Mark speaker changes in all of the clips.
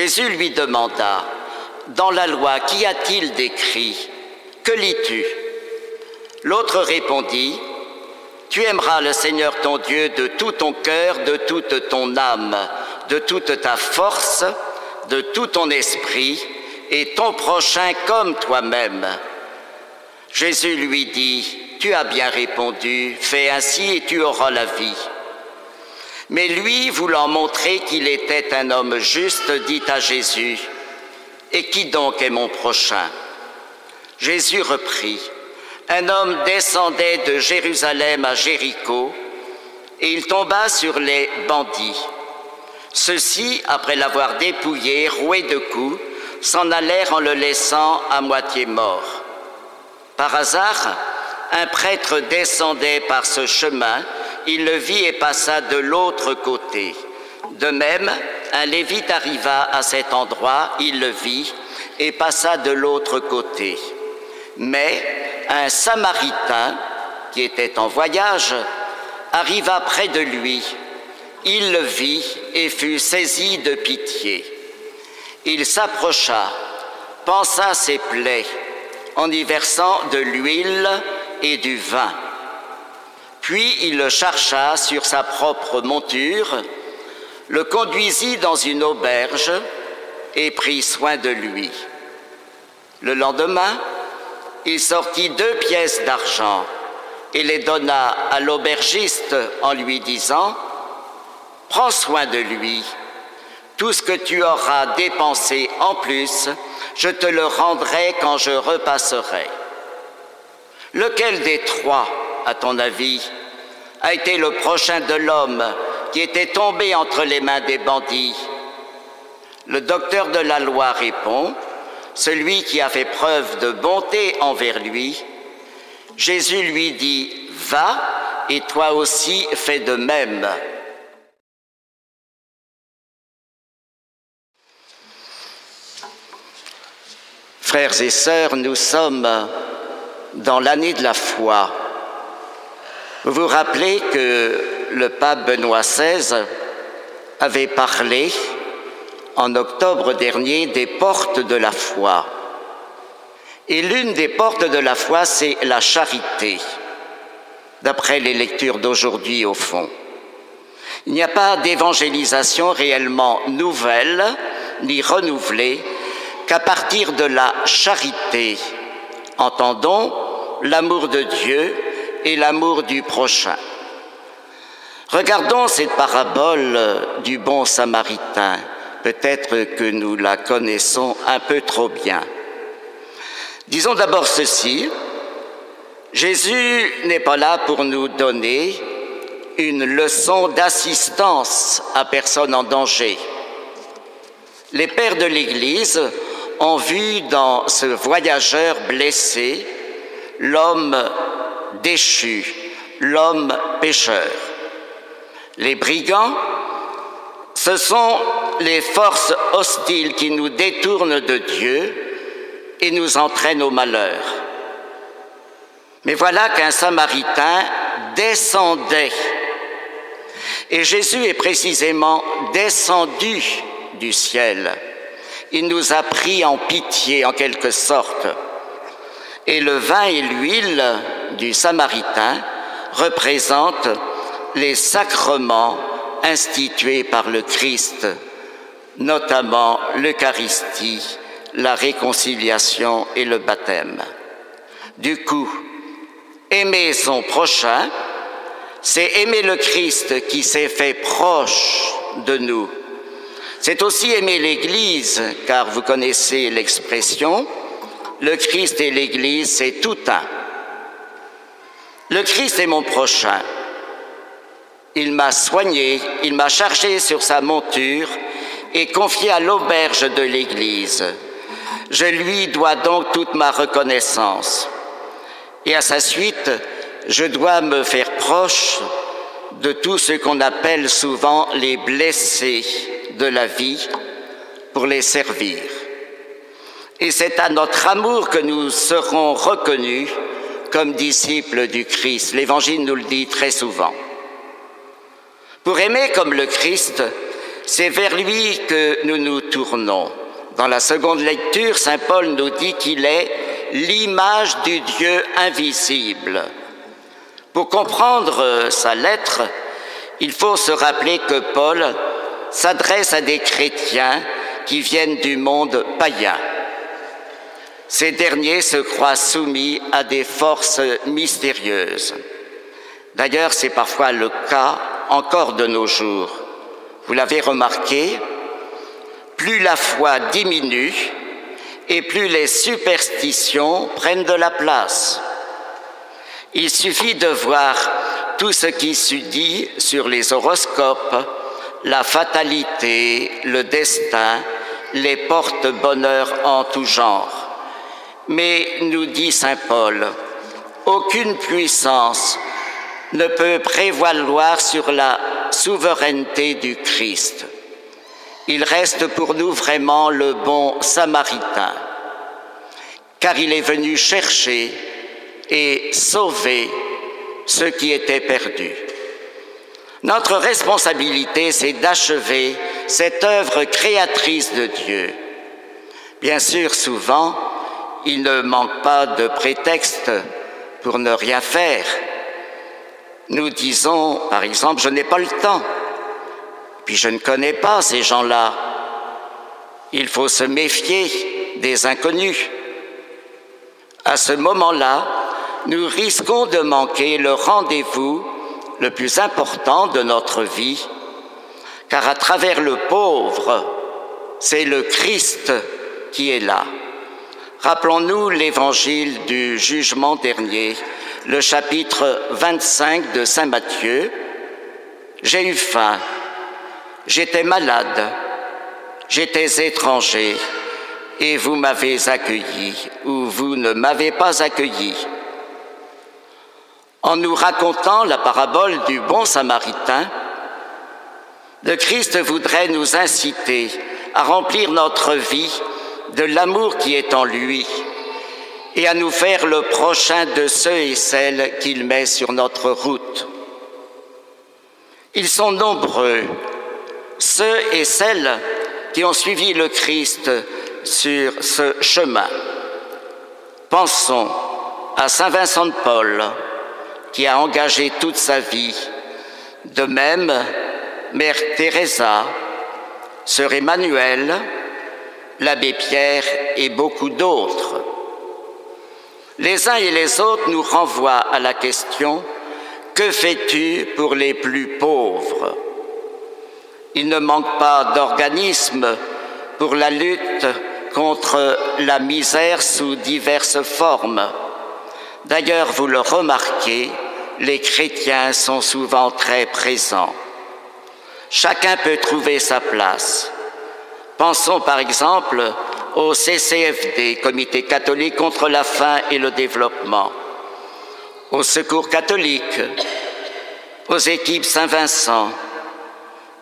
Speaker 1: Jésus lui demanda, « Dans la loi, qu'y a-t-il d'écrit? Que lis-tu » L'autre répondit, « Tu aimeras le Seigneur ton Dieu de tout ton cœur, de toute ton âme, de toute ta force, de tout ton esprit, et ton prochain comme toi-même. » Jésus lui dit, « Tu as bien répondu, fais ainsi et tu auras la vie. » Mais lui, voulant montrer qu'il était un homme juste, dit à Jésus, « Et qui donc est mon prochain ?» Jésus reprit, « Un homme descendait de Jérusalem à Jéricho, et il tomba sur les bandits. Ceux-ci, après l'avoir dépouillé, roué de coups, s'en allèrent en le laissant à moitié mort. Par hasard, un prêtre descendait par ce chemin, il le vit et passa de l'autre côté. De même, un lévite arriva à cet endroit, il le vit et passa de l'autre côté. Mais un Samaritain, qui était en voyage, arriva près de lui. Il le vit et fut saisi de pitié. Il s'approcha, pansa ses plaies, en y versant de l'huile et du vin. Puis il le chargea sur sa propre monture, le conduisit dans une auberge et prit soin de lui. Le lendemain, il sortit 2 pièces d'argent et les donna à l'aubergiste en lui disant, « Prends soin de lui. Tout ce que tu auras dépensé en plus, je te le rendrai quand je repasserai. » Lequel des 3, à ton avis, a été le prochain de l'homme qui était tombé entre les mains des bandits? Le docteur de la loi répond, celui qui a fait preuve de bonté envers lui. Jésus lui dit, « Va, et toi aussi fais de même. » Frères et sœurs, nous sommes dans l'année de la foi. Vous vous rappelez que le pape Benoît XVI avait parlé en octobre dernier des portes de la foi. Et l'une des portes de la foi, c'est la charité, d'après les lectures d'aujourd'hui au fond. Il n'y a pas d'évangélisation réellement nouvelle ni renouvelée qu'à partir de la charité, entendons l'amour de Dieu et l'amour du prochain. Regardons cette parabole du bon Samaritain. Peut-être que nous la connaissons un peu trop bien. Disons d'abord ceci, Jésus n'est pas là pour nous donner une leçon d'assistance à personne en danger. Les pères de l'Église ont vu dans ce voyageur blessé l'homme déchu, l'homme pécheur. Les brigands, ce sont les forces hostiles qui nous détournent de Dieu et nous entraînent au malheur. Mais voilà qu'un Samaritain descendait. Et Jésus est précisément descendu du ciel. Il nous a pris en pitié, en quelque sorte. Et le vin et l'huile du Samaritain représentent les sacrements institués par le Christ, notamment l'Eucharistie, la réconciliation et le baptême. Du coup, aimer son prochain, c'est aimer le Christ qui s'est fait proche de nous. C'est aussi aimer l'Église, car vous connaissez l'expression, le Christ et l'Église, c'est tout un. Le Christ est mon prochain. Il m'a soigné, il m'a chargé sur sa monture et confié à l'auberge de l'Église. Je lui dois donc toute ma reconnaissance. Et à sa suite, je dois me faire proche de tous ceux qu'on appelle souvent les blessés de la vie pour les servir. Et c'est à notre amour que nous serons reconnus comme disciples du Christ. L'Évangile nous le dit très souvent. Pour aimer comme le Christ, c'est vers lui que nous nous tournons. Dans la seconde lecture, saint Paul nous dit qu'il est l'image du Dieu invisible. Pour comprendre sa lettre, il faut se rappeler que Paul s'adresse à des chrétiens qui viennent du monde païen. Ces derniers se croient soumis à des forces mystérieuses. D'ailleurs, c'est parfois le cas encore de nos jours. Vous l'avez remarqué, plus la foi diminue et plus les superstitions prennent de la place. Il suffit de voir tout ce qui se dit sur les horoscopes, la fatalité, le destin, les porte-bonheur en tout genre. Mais, nous dit saint Paul, aucune puissance ne peut prévaloir sur la souveraineté du Christ. Il reste pour nous vraiment le bon samaritain, car il est venu chercher et sauver ceux qui étaient perdus. Notre responsabilité, c'est d'achever cette œuvre créatrice de Dieu. Bien sûr, souvent, il ne manque pas de prétexte pour ne rien faire. Nous disons, par exemple, je n'ai pas le temps, puis je ne connais pas ces gens-là. Il faut se méfier des inconnus. À ce moment-là, nous risquons de manquer le rendez-vous le plus important de notre vie, car à travers le pauvre, c'est le Christ qui est là. Rappelons-nous l'évangile du jugement dernier, le chapitre 25 de saint Matthieu. J'ai eu faim, j'étais malade, j'étais étranger, et vous m'avez accueilli, ou vous ne m'avez pas accueilli. En nous racontant la parabole du bon samaritain, le Christ voudrait nous inciter à remplir notre vie de l'amour qui est en lui et à nous faire le prochain de ceux et celles qu'il met sur notre route. Ils sont nombreux, ceux et celles qui ont suivi le Christ sur ce chemin. Pensons à saint Vincent de Paul, qui a engagé toute sa vie. De même, mère Teresa, sœur Emmanuel, l'abbé Pierre et beaucoup d'autres. Les uns et les autres nous renvoient à la question « Que fais-tu pour les plus pauvres ?» Il ne manque pas d'organismes pour la lutte contre la misère sous diverses formes. D'ailleurs, vous le remarquez, les chrétiens sont souvent très présents. Chacun peut trouver sa place. Pensons par exemple au CCFD, Comité catholique contre la faim et le développement, au Secours catholique, aux équipes Saint-Vincent.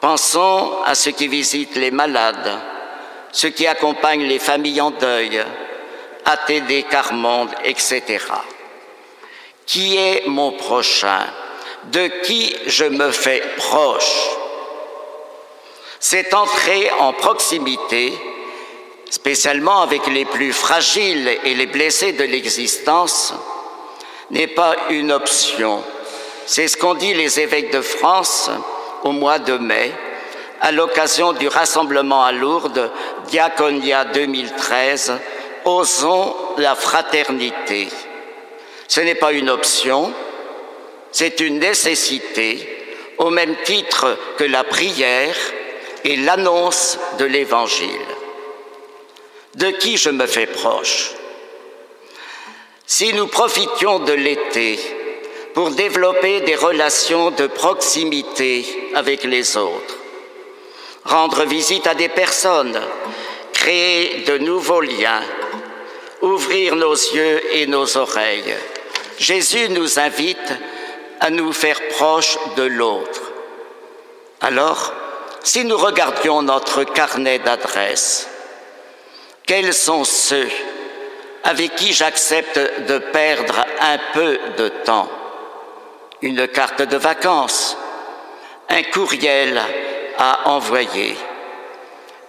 Speaker 1: Pensons à ceux qui visitent les malades, ceux qui accompagnent les familles en deuil, ATD Carmonde, etc. Qui est mon prochain? De qui je me fais proche? Cette entrée en proximité, spécialement avec les plus fragiles et les blessés de l'existence, n'est pas une option. C'est ce qu'ont dit les évêques de France au mois de mai, à l'occasion du rassemblement à Lourdes, Diaconia 2013, Osons la fraternité. Ce n'est pas une option, c'est une nécessité, au même titre que la prière et l'annonce de l'Évangile. De qui je me fais proche? Si nous profitions de l'été pour développer des relations de proximité avec les autres, rendre visite à des personnes, créer de nouveaux liens, ouvrir nos yeux et nos oreilles, Jésus nous invite à nous faire proches de l'autre. Alors, si nous regardions notre carnet d'adresses, quels sont ceux avec qui j'accepte de perdre un peu de temps? Une carte de vacances, un courriel à envoyer.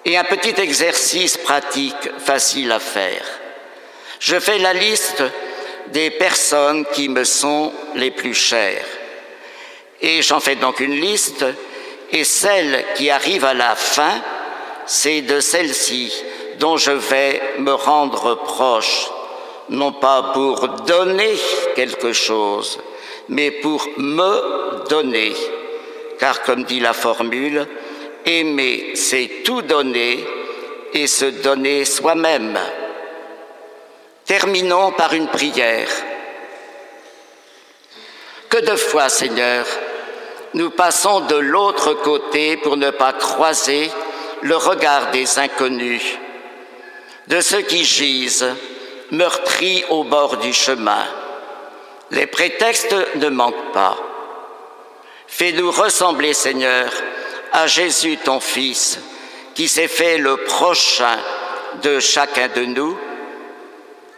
Speaker 1: Et un petit exercice pratique facile à faire. Je fais la liste des personnes qui me sont les plus chères. Et j'en fais donc une liste, et celle qui arrive à la fin, c'est de celle-ci dont je vais me rendre proche, non pas pour donner quelque chose, mais pour me donner. Car comme dit la formule, aimer, c'est tout donner et se donner soi-même. Terminons par une prière. Que de fois, Seigneur, nous passons de l'autre côté pour ne pas croiser le regard des inconnus, de ceux qui gisent, meurtris au bord du chemin. Les prétextes ne manquent pas. Fais-nous ressembler, Seigneur, à Jésus, ton Fils, qui s'est fait le prochain de chacun de nous.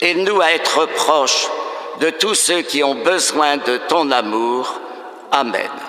Speaker 1: Aide-nous à être proches de tous ceux qui ont besoin de ton amour. Amen.